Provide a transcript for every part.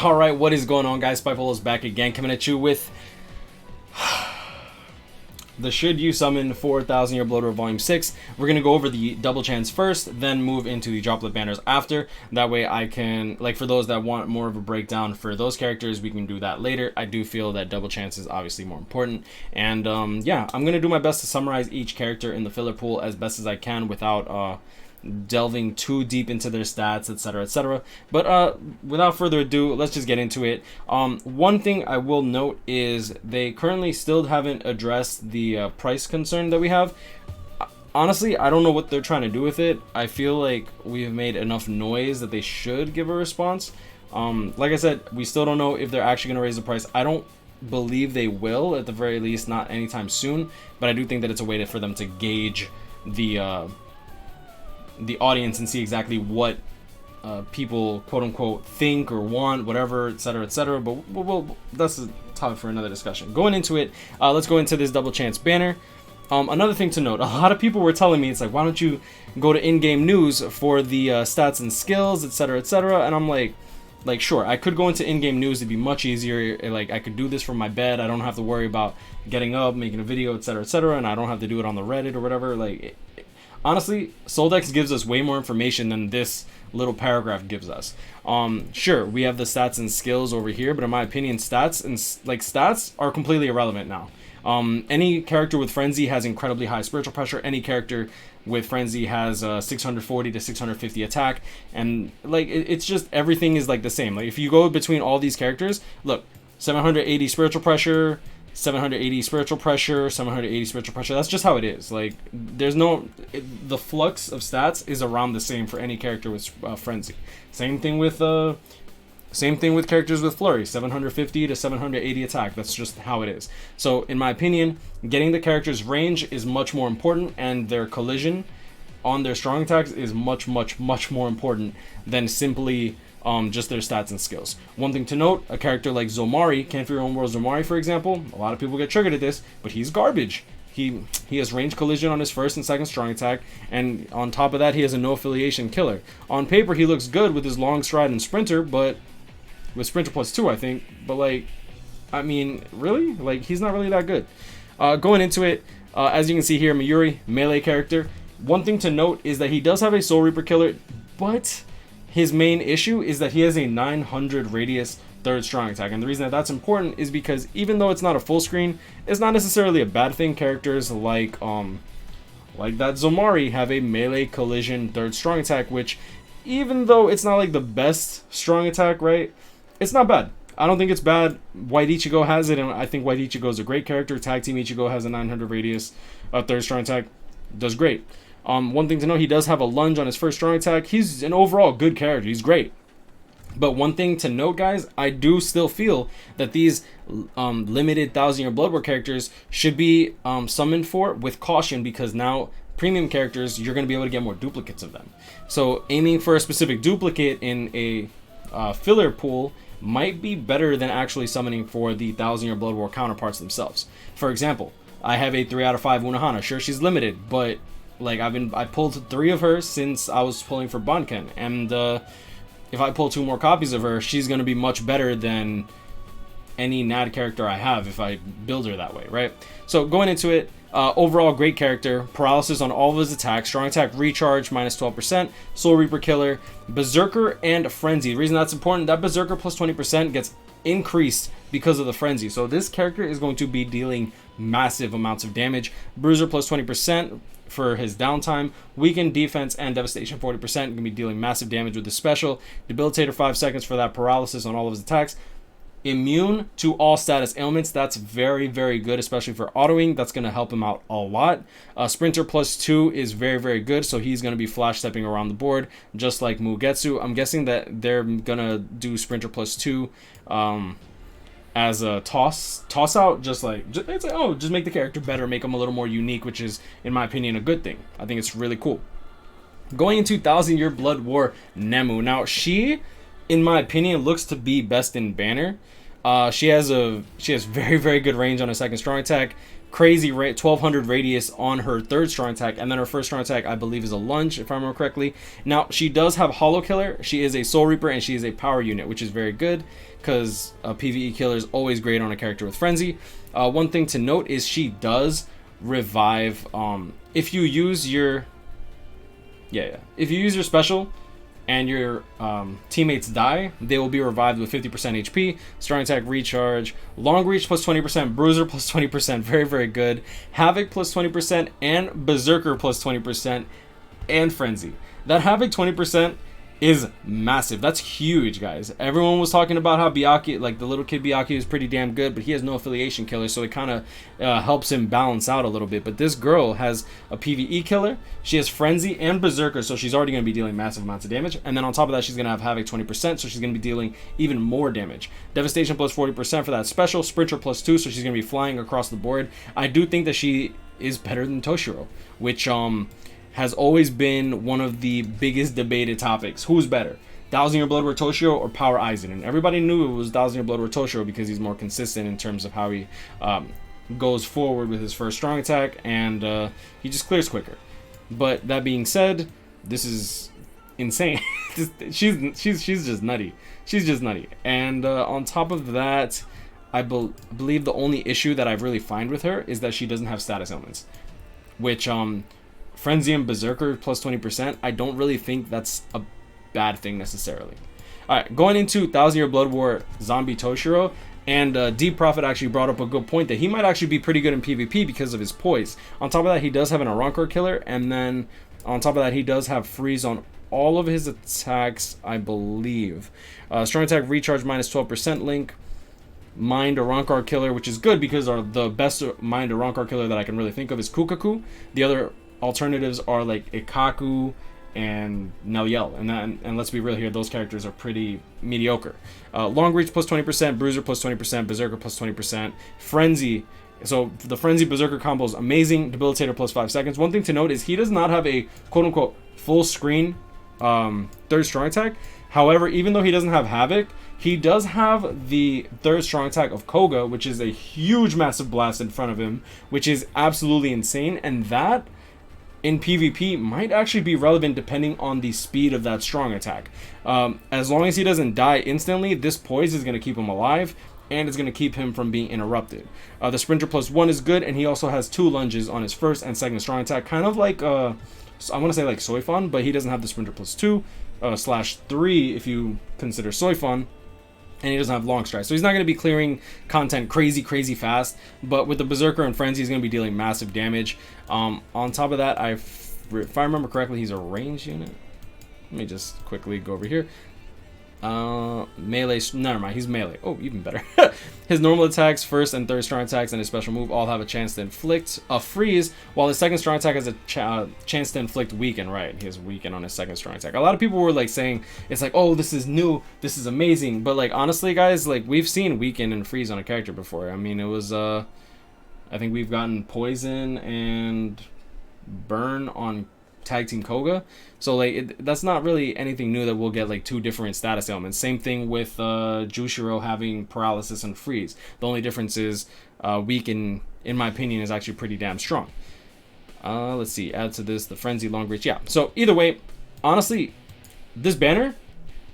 Alright, what is going on, guys? Spiteful is back again, coming at you with the Should You Summon 4,000 Year Blood War Volume 6. We're going to go over the double chance first, then move into the Droplet banners after. That way I can, like, for those that want more of a breakdown for those characters, we can do that later. I do feel that double chance is obviously more important. And yeah, I'm going to do my best to summarize each character in the filler pool as best as I can without delving too deep into their stats, etc, etc. But without further ado, let's just get into it. One thing I will note is they currently still haven't addressed the price concern that we have. Honestly, I don't know what they're trying to do with it. I feel like we've made enough noise that they should give a response. Like I said, we still don't know if they're actually going to raise the price. I don't believe they will, at the very least not anytime soon, but I do think that it's a way for them to gauge the audience and see exactly what people quote unquote think or want, whatever, etc, etc. But that's a topic for another discussion. Going into it, let's go into this double chance banner. Another thing to note, a lot of people were telling me, it's like, why don't you go to in-game news for the stats and skills, etc, etc. And I'm like sure, I could go into in-game news. It'd be much easier. Like, I could do this from my bed. I don't have to worry about getting up, making a video, etc, etc, and I don't have to do it on the Reddit or whatever. Like, honestly, Soldex gives us way more information than this little paragraph gives us. Sure, we have the stats and skills over here, but in my opinion, stats are completely irrelevant now. Any character with Frenzy has incredibly high spiritual pressure. Any character with Frenzy has 640 to 650 attack, and like it's just everything is like the same. Like, if you go between all these characters, look, 780 spiritual pressure, 780 spiritual pressure, 780 spiritual pressure. That's just how it is. Like, there's no, the flux of stats is around the same for any character with Frenzy. Same thing with characters with Flurry, 750 to 780 attack. That's just how it is. So in my opinion, getting the character's range is much more important, and their collision on their strong attacks is much more important than simply just their stats and skills. One thing to note, a character like Zomari, Can't Fear Your Own World Zomari, for example, a lot of people get triggered at this, but he's garbage. He has range collision on his first and second strong attack, and on top of that, he has a no affiliation killer. On paper, he looks good with his long stride and sprinter, but with sprinter +2, I think. But like, I mean, really? Like, he's not really that good. Going into it, as you can see here, Mayuri, melee character. One thing to note is that he does have a Soul Reaper killer, but his main issue is that he has a 900 radius third strong attack. And the reason that that's important is because even though it's not a full screen, it's not necessarily a bad thing. Characters like that Zomari have a melee collision third strong attack, which, even though it's not like the best strong attack, right, it's not bad. I don't think it's bad. White Ichigo has it, and I think White Ichigo is a great character. Tag Team Ichigo has a 900 radius third strong attack. Does great. One thing to know, he does have a lunge on his first strong attack. He's an overall good character. He's great. But one thing to note, guys, I do still feel that these limited 1,000 Year Blood War characters should be summoned for with caution, because now premium characters, you're going to be able to get more duplicates of them. So aiming for a specific duplicate in a filler pool might be better than actually summoning for the 1,000 Year Blood War counterparts themselves. For example, I have a 3 out of 5 Unohana. Sure, she's limited, but like, I pulled 3 of her since I was pulling for Banken, and if I pull 2 more copies of her, she's going to be much better than any NAD character I have if I build her that way, right? So going into it, overall great character, paralysis on all of his attacks, strong attack recharge -12%, Soul Reaper killer, Berserker, and Frenzy. The reason that's important, that Berserker +20% gets increased because of the Frenzy. So this character is going to be dealing massive amounts of damage. Bruiser +20% for his downtime, weakened defense, and devastation 40%. Going to be dealing massive damage with the special. Debilitator 5 seconds for that paralysis on all of his attacks. Immune to all status ailments. That's very good, especially for autoing. That's going to help him out a lot. Sprinter +2 is very good, so he's going to be flash stepping around the board just like Mugetsu. I'm guessing that they're going to do Sprinter +2 as a toss out, just make the character better, make him a little more unique, which is, in my opinion, a good thing. I think it's really cool. Going into 1,000 Year Blood War, Nemu. Now, she, in my opinion, looks to be best in banner. She has very good range on her second strong attack, crazy 1200 radius on her third strong attack, and then her first strong attack I believe is a lunge, if I remember correctly. Now she does have Hollow Killer, she is a Soul Reaper, and she is a power unit, which is very good because a PvE killer is always great on a character with Frenzy. One thing to note is she does revive if you use your if you use your special and your teammates die, they will be revived with 50% HP, strong attack recharge, long reach plus 20%, bruiser plus 20%, very, very good, havoc plus 20%, and berserker plus 20%, and frenzy. That havoc 20% is massive. That's huge, guys. Everyone was talking about how Byakuya, like the little kid Byakuya, is pretty damn good, but he has no affiliation killer, so it kind of helps him balance out a little bit. But this girl has a PvE killer, she has Frenzy and Berserker, so she's already going to be dealing massive amounts of damage, and then on top of that, she's going to have Havoc 20%, so she's going to be dealing even more damage. Devastation plus 40% for that special, Sprinter plus 2, so she's going to be flying across the board. I do think that she is better than Toshiro, which has always been one of the biggest debated topics. Who's better, Thousand Year Blood War Toshiro or Power Aizen? And everybody knew it was Thousand Year Blood War Toshiro because he's more consistent in terms of how he goes forward with his first strong attack, and he just clears quicker. But that being said, this is insane. she's just nutty. She's just nutty. And on top of that, I believe the only issue that I really find with her is that she doesn't have status elements, which Frenzy and Berserker plus 20%, I don't really think that's a bad thing necessarily. Alright, going into Thousand Year Blood War Zombie Toshiro, and Deep Prophet actually brought up a good point that he might actually be pretty good in PvP because of his poise. On top of that, he does have an Arankar killer, and then on top of that, he does have freeze on all of his attacks, I believe. Strong attack recharge minus 12% link. Mind Arankar killer, which is good because the best Mind Arankar killer that I can really think of is Kukaku. The other alternatives are like Ikaku and Neliel, and let's be real here, those characters are pretty mediocre. Long reach plus 20%, bruiser plus 20%, berserker plus 20%, frenzy. So the frenzy berserker combo is amazing. Debilitator plus 5 seconds. One thing to note is he does not have a quote-unquote full screen third strong attack. However, even though he doesn't have havoc, he does have the third strong attack of Koga, which is a huge massive blast in front of him, which is absolutely insane, and that in PvP might actually be relevant depending on the speed of that strong attack. As long as he doesn't die instantly, this poise is going to keep him alive, and it's going to keep him from being interrupted. The Sprinter plus 1 is good, and he also has 2 lunges on his first and second strong attack, kind of like I want to say like Soifon, but he doesn't have the Sprinter plus 2 /3 if you consider Soifon. And he doesn't have long strike, so he's not going to be clearing content crazy fast, but with the Berserker and Frenzy, he's going to be dealing massive damage. On top of that, if I remember correctly, he's a range unit. Let me just quickly go over here. Melee, never mind, he's melee. Oh, even better. His normal attacks, first and third strong attacks, and his special move all have a chance to inflict a freeze, while his second strong attack has a chance to inflict weaken. Right, he has weaken on his second strong attack. A lot of people were like saying it's like, oh, this is new, this is amazing, but like honestly, guys, like we've seen weaken and freeze on a character before. I mean, it was I think we've gotten poison and burn on Tag Team Koga, so like that's not really anything new that we'll get like 2 different status elements. Same thing with Jushiro having paralysis and freeze. The only difference is weaken, in my opinion, is actually pretty damn strong. Let's see, add to this the frenzy long reach. Yeah, so either way, honestly, this banner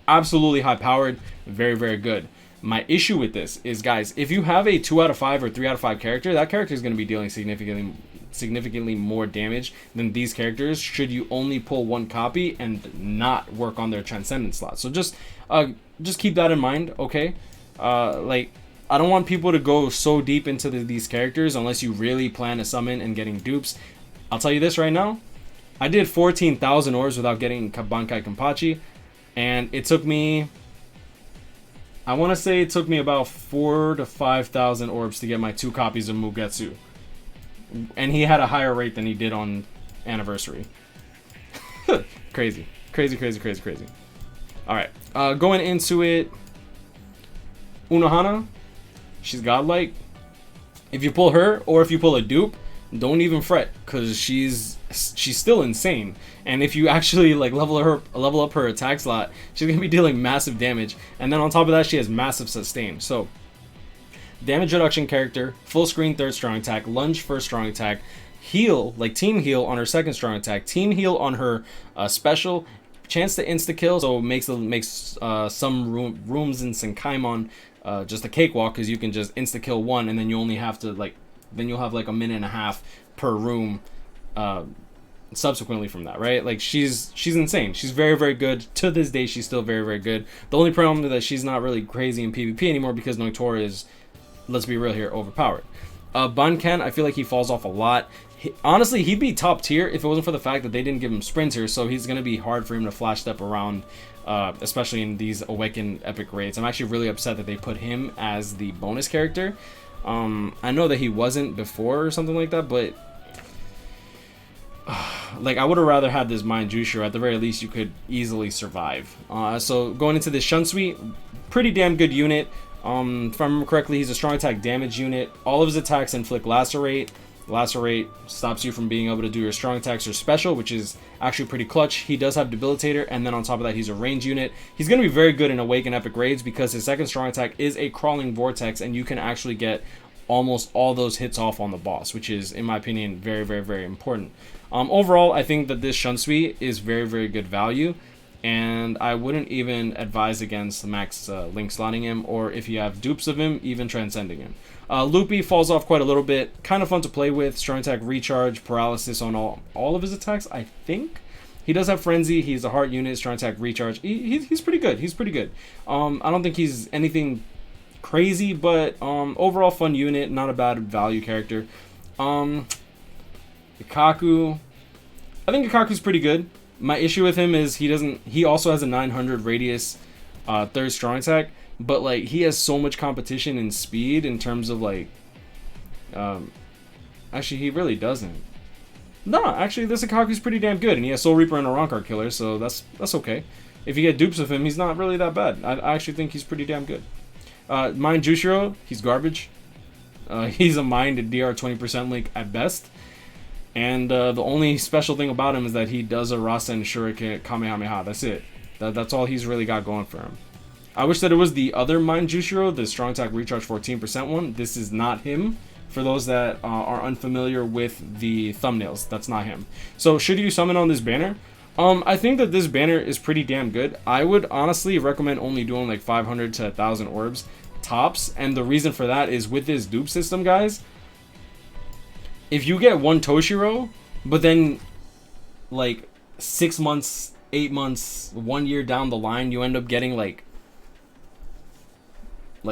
absolutely high powered, very good. My issue with this is, guys, if you have a 2 out of 5 or 3 out of 5 character, that character is going to be dealing significantly more damage than these characters should you only pull 1 copy and not work on their transcendent slot. So just keep that in mind, okay? Like, I don't want people to go so deep into these characters unless you really plan to summon and getting dupes. I'll tell you this right now, I did 14,000 orbs without getting Bankai Kenpachi, and it took me, I want to say it took me about 4,000 to 5,000 orbs to get my 2 copies of Mugetsu. And he had a higher rate than he did on Anniversary. Crazy. Alright, going into it, Unohana, she's godlike. If you pull her, or if you pull a dupe, don't even fret, because she's still insane. And if you actually like level up her attack slot, she's gonna be dealing massive damage. And then on top of that, she has massive sustain. So damage reduction character, full screen third strong attack, lunge first strong attack, heal, like team heal on her second strong attack, team heal on her special, chance to insta kill, so it makes some rooms in Senkaimon just a cakewalk, because you can just insta kill one and then you only have to then you'll have like a minute and a half per room subsequently from that, right? Like she's insane. She's very, very good. To this day, she's still very, very good. The only problem is that she's not really crazy in PvP anymore because Noitora is, let's be real here, overpowered. Banken, I feel like he falls off a lot. Honestly, he'd be top tier if it wasn't for the fact that they didn't give him sprinter, so he's going to be hard for him to flash step around, especially in these Awaken epic raids. I'm actually really upset that they put him as the bonus character. I know that he wasn't before or something like that, but like I would have rather had this Mind Juicer. At the very least, you could easily survive. So going into this Shun Suite, pretty damn good unit. If I remember correctly, he's a strong attack damage unit. All of his attacks inflict lacerate. Lacerate stops you from being able to do your strong attacks or special, which is actually pretty clutch. He does have debilitator, and then on top of that, he's a range unit. He's going to be very good in Awaken epic raids because his second strong attack is a crawling vortex, and you can actually get almost all those hits off on the boss, which is, in my opinion, very, very, very important. Overall, I think that this Shun Suite is very, very good value, and I wouldn't even advise against max link slotting him, or if you have dupes of him, even transcending him. Loopy falls off quite a little bit. Kind of fun to play with. Strong attack, recharge, paralysis on all of his attacks, I think. He does have frenzy. He's a heart unit. Strong attack, recharge. He's pretty good. He's pretty good. I don't think he's anything crazy, but overall fun unit. Not a bad value character. Ikaku. I think Ikaku's pretty good. My issue with him is he also has a 900 radius third strong attack, but like he has so much competition in speed in terms of like actually he really doesn't. No, actually this Ikaku's pretty damn good, and he has Soul Reaper and a Rancor killer, so that's okay. If you get dupes of him, he's not really that bad. I actually think he's pretty damn good. Mind Jushiro, he's garbage. He's a mind DR 20% link at best. And the only special thing about him is that he does a Rasen Shuriken Kamehameha. That's it. That's all he's really got going for him. I wish that it was the other Mind Jushiro, the Strong Attack Recharge 14% one. This is not him. For those that are unfamiliar with the thumbnails, that's not him. So should you summon on this banner? I think that this banner is pretty damn good. I would honestly recommend only doing like 500 to 1,000 orbs tops. And the reason for that is with this dupe system, guys. If you get one Toshiro, but then like 6 months, 8 months, 1 year down the line, you end up getting like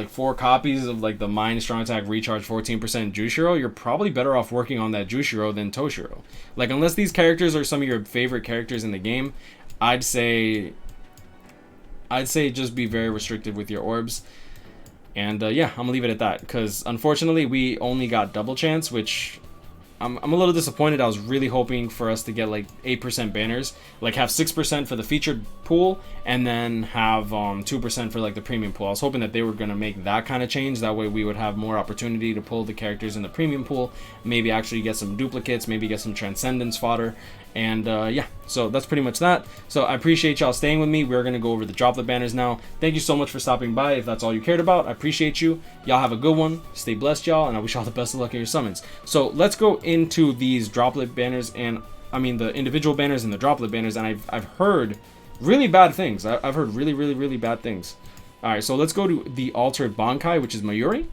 4 copies of like the Mind Strong Attack Recharge 14% Jushiro, you're probably better off working on that Jushiro than Toshiro. Like, unless these characters are some of your favorite characters in the game, I'd say just be very restricted with your orbs. And yeah, I'm gonna leave it at that, because unfortunately we only got double chance, which I'm a little disappointed. I was really hoping for us to get like 8% banners, like have 6% for the featured pool, and then have 2% for like the premium pool. I was hoping that they were gonna make that kind of change. That way we would have more opportunity to pull the characters in the premium pool, maybe actually get some duplicates, maybe get some transcendence fodder. And yeah, so that's pretty much that. So I appreciate y'all staying with me. We're gonna go over the Droplet banners now. Thank you so much for stopping by. If that's all you cared about, I appreciate you. Y'all have a good one. Stay blessed, y'all, and I wish y'all the best of luck in your summons. So let's go into these Droplet banners, and I mean the individual banners and the Droplet banners. And I've heard really bad things. I've heard really bad things. All right, so let's go to the Altered Bankai, which is Mayuri.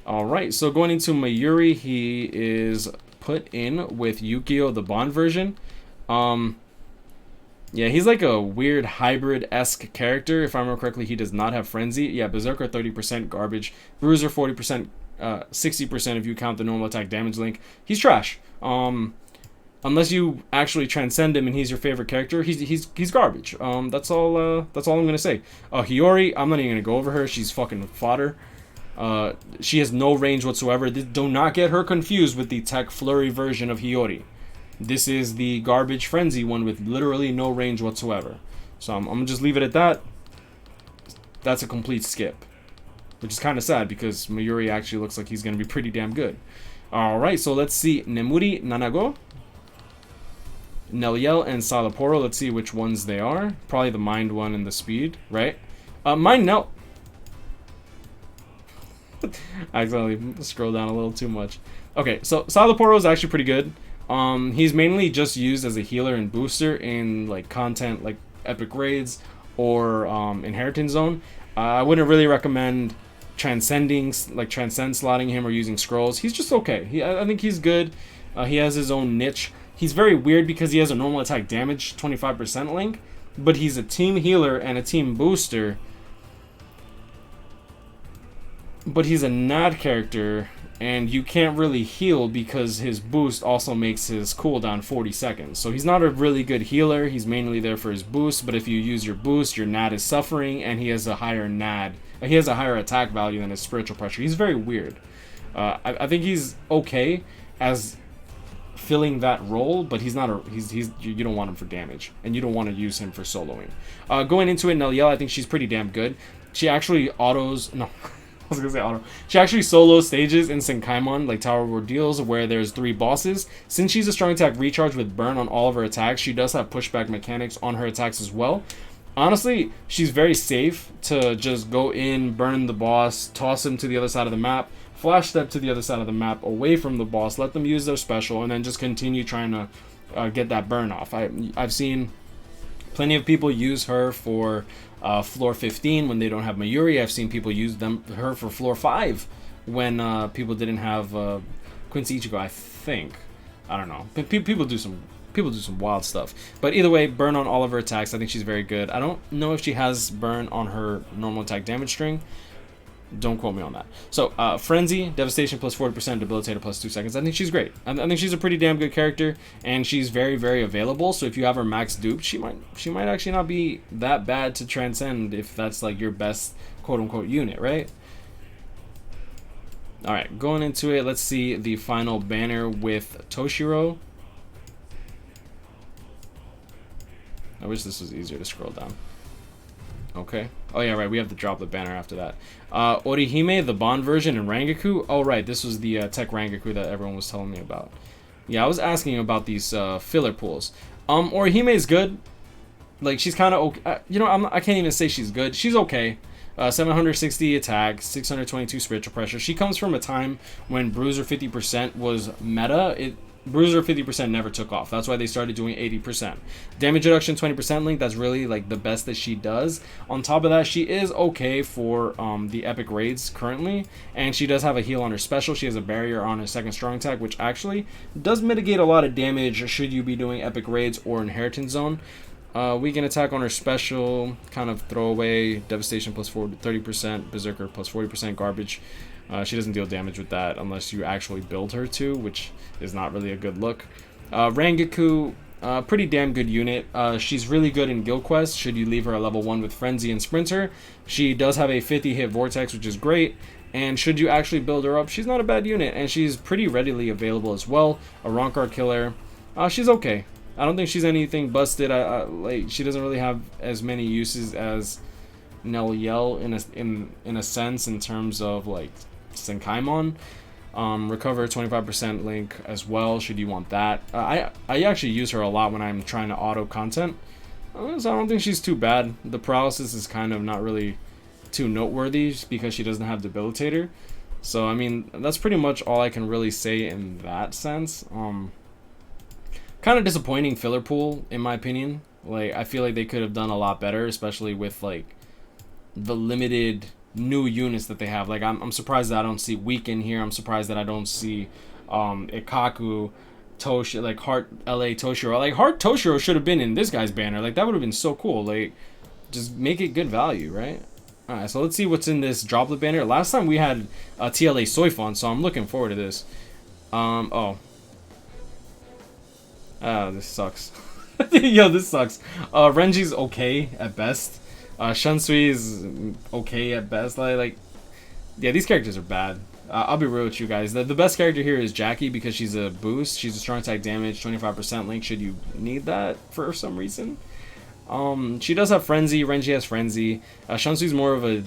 All right, so going into Mayuri, he is put in with Yukio, the Bond version. Yeah, he's like a weird hybrid-esque character. If I remember correctly, he does not have Frenzy. Yeah, Berserker 30% garbage, Bruiser 40%, 60% if you count the normal attack damage link. He's trash. Unless you actually transcend him and he's your favorite character, he's garbage. That's all I'm gonna say. Hiyori, I'm not even gonna go over her. She's fucking fodder. She has no range whatsoever. Do not get her confused with the Tech Flurry version of Hiyori. This is the garbage Frenzy one with literally no range whatsoever. So I'm gonna just leave it at that. That's a complete skip, which is kind of sad because Mayuri actually looks like he's gonna be pretty damn good. Alright, so let's see. Nemuri, Nanago, Neliel, and Salaporo. Let's see which ones they are. Probably the Mind one and the Speed, right? Mind Nel... I accidentally scrolled down a little too much. Okay, so Salaporo is actually pretty good. He's mainly just used as a healer and booster in like content like epic raids or inheritance zone. I wouldn't really recommend transcend slotting him or using scrolls. He's just okay. I think he's good. He has his own niche. He's very weird because he has a normal attack damage 25% link, but he's a team healer and a team booster. But he's a NAD character, and you can't really heal because his boost also makes his cooldown 40 seconds. So he's not a really good healer. He's mainly there for his boost, but if you use your boost, your NAD is suffering, and he has a higher NAD. He has a higher attack value than his spiritual pressure. He's very weird. I think he's okay as filling that role, but he's not you don't want him for damage, and you don't want to use him for soloing. Going into it, Neliel, I think she's pretty damn good. She actually I was gonna say auto. She actually solo stages in Senkaimon, like Tower of Ordeals, where there's 3 bosses. Since she's a strong attack recharge with burn on all of her attacks, she does have pushback mechanics on her attacks as well. Honestly, she's very safe to just go in, burn the boss, toss him to the other side of the map, flash step to the other side of the map away from the boss, let them use their special, and then just continue trying to get that burn off. I've seen plenty of people use her for floor 15 when they don't have Mayuri. I've seen people use her for floor 5 when people didn't have Quincy Ichigo, I think. I don't know. People do some wild stuff. But either way, burn on all of her attacks. I think she's very good. I don't know if she has burn on her normal attack damage string. Don't quote me on that. So, Frenzy, Devastation plus 40%, Debilitator plus 2 seconds. I think she's great. I think she's a pretty damn good character, and she's very, very available. So if you have her max duped, she might actually not be that bad to transcend if that's like your best quote-unquote unit, right? Alright, going into it, let's see the final banner with Toshiro. I wish this was easier to scroll down. Okay. Oh yeah, right. We have the Droplet banner after that. Orihime, the Bond version, and Rangaku. Oh right, this was the Tech Rangaku that everyone was telling me about. Yeah, I was asking about these filler pools. Orihime is good. Like she's kind of okay. You know, I can't even say she's good. She's okay. 760 attack, 622 spiritual pressure. She comes from a time when Bruiser 50% was meta. Bruiser 50% never took off. That's why they started doing 80%. Damage reduction 20% link, that's really like the best that she does. On top of that, she is okay for the epic raids currently, and she does have a heal on her special. She has a barrier on her second strong attack, which actually does mitigate a lot of damage should you be doing epic raids or inheritance zone. Weaken attack on her special, kind of throwaway. Devastation plus 30%, Berserker plus 40%, garbage. She doesn't deal damage with that unless you actually build her to, which is not really a good look. Rangaku, pretty damn good unit. She's really good in Guild Quest should you leave her at level 1 with Frenzy and Sprinter. She does have a 50 hit Vortex, which is great. And should you actually build her up, she's not a bad unit. And she's pretty readily available as well. A Ronkar killer. She's okay. I don't think she's anything busted. Like she doesn't really have as many uses as Neliel in a sense in terms of like Senkaimon. Recover 25% link as well should you want that. I actually use her a lot when I'm trying to auto content, so I don't think she's too bad. The paralysis is kind of not really too noteworthy because she doesn't have debilitator. So I mean that's pretty much all I can really say in that sense. Kind of disappointing filler pool in my opinion. Like I feel like they could have done a lot better, especially with like the limited new units that they have. Like I'm surprised that I don't see Weekend here. I'm surprised that I don't see Ikaku, Toshiro, like Heart LA Toshiro. Like Heart Toshiro should have been in this guy's banner. Like that would have been so cool. Like just make it good value, right? Alright, so let's see what's in this Droplet banner. Last time we had TLA Soifon, so I'm looking forward to this. This sucks. Yo, this sucks. Renji's okay at best. Shansui is okay at best. Like, yeah, these characters are bad. I'll be real with you guys. The best character here is Jackie because she's a boost. She's a strong attack damage, 25% link should you need that for some reason. She does have Frenzy. Renji has Frenzy. Shansui's more of a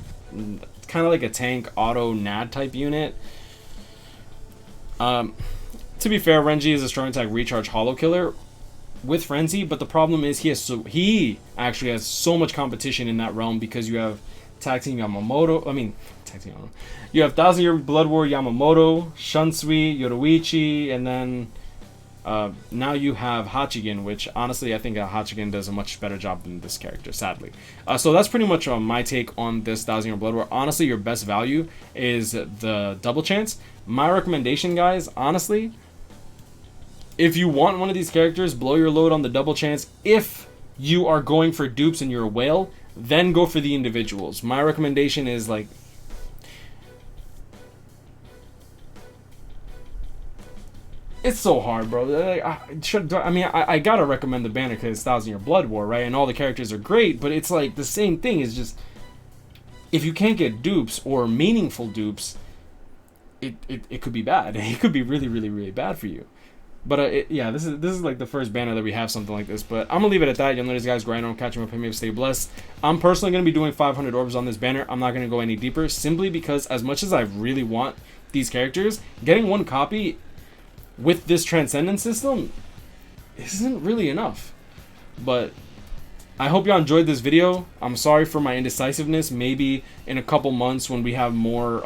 kind of like a tank auto NAD type unit. To be fair, Renji is a strong attack recharge hollow killer with Frenzy, but the problem is he actually has so much competition in that realm because you have Tag Team You have 1000-Year Blood War Yamamoto, Shunsui, Yoruichi, and then now you have Hachigen, which honestly I think Hachigen does a much better job than this character, sadly. So that's pretty much my take on this 1000-Year Blood War. Honestly, your best value is the double chance. My recommendation, guys, honestly, if you want one of these characters, blow your load on the double chance. If you are going for dupes and you're a whale, then go for the individuals. My recommendation is like, it's so hard, bro. Like, I gotta recommend the banner because it's 1000-Year Blood War, right? And all the characters are great, but it's like the same thing. Is just, if you can't get dupes or meaningful dupes, it could be bad. It could be really, really, really bad for you. But yeah, this is like the first banner that we have something like this. But I'm gonna leave it at that. You'll notice, guys, grind on, catch them up, hit me up, stay blessed. I'm personally gonna be doing 500 orbs on this banner. I'm not gonna go any deeper, simply because as much as I really want these characters, getting one copy with this transcendence system isn't really enough. But I hope y'all enjoyed this video. I'm sorry for my indecisiveness. Maybe in a couple months when we have more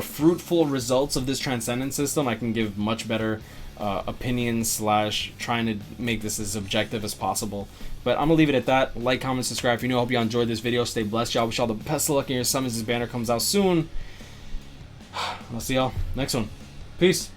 fruitful results of this transcendence system, I can give much better opinions / trying to make this as objective as possible. But I'm gonna leave it at that. Like, comment, subscribe if you're new. I hope y'all enjoyed this video. Stay blessed, y'all. Wish y'all the best of luck in your summons. This banner comes out soon. I'll see y'all next one. Peace.